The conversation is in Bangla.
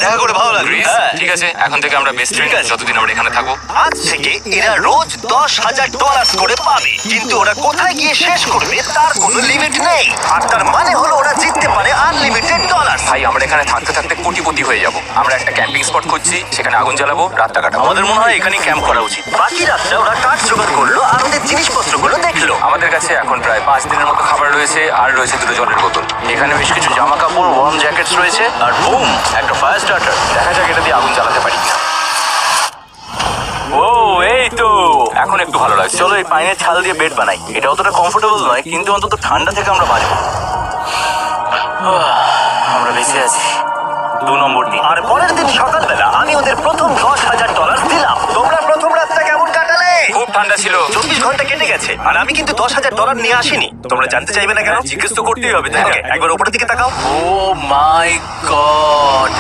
দেখা করে ভালো লাগলো। ক্রিস, হ্যাঁ। ঠিক আছে, এখন থেকে আমরা বেস্ট ফ্রেন্ড, যতদিন আমরা এখানে থাকবো। আজ থেকে এরা রোজ $10,000 করে পাবে, কিন্তু ওরা কোথায় গিয়ে শেষ করবে তার কোনো লিমিট নেই। আর তার মানে হলো ওরা জিততে পারে আনলিমিটেড ডলার। ভাই, আমরা এখানে থাকতে থাকতে কোটিপতি হয়ে যাব। আমরা একটা ক্যাম্পিং স্পট খুঁজছি, সেখানে আগুন জ্বালাবো, রাতটা কাটাবো। আমাদের মনে হয় এখানে ক্যাম্প করা উচিত। বাকি রাতটা ওরা কাঠ জোগাড় করলো আর ওদের জিনিসপত্রগুলো দেখলো। আমাদের কাছে এখন প্রায় 5 দিনের মতো খাবার রয়েছে, আর রয়েছে 2 জলের বোতল। এখানে বেশ কিছু জামা কাপড়, ওয়ার্ম জ্যাকেটস রয়েছে, আর বুম, একটা ফায়ার স্টার্টার। দেখা যাক এটা দিয়ে আগুন জ্বালাতে পারি কিনা। ও, এই তো এখন একটু ভালো লাগছে। চলো এই পাইনের ছাল দিয়ে বেড বানাই। এটা অতটা কমফোর্টেবল নয়, কিন্তু অন্তত ঠান্ডা থেকে আমরা বাঁচবো। আমরা বেঁচে আছি। 2 নম্বর দিন। আর পরের দিন সকালবেলা আমি ওদের প্রথম $10,000 দিলাম। তোমরা প্রথম রাতটা কেমন কাটালে? খুব ঠান্ডা ছিল। 24 ঘন্টা কেটে গেছে আর আমি কিন্তু $10,000 নিয়ে আসিনি। তোমরা জানতে চাইবে না কেন? জিজ্ঞেস তো করতেই হবে, তাই না? একবার উপরের দিকে তাকাও। ও মাই গড!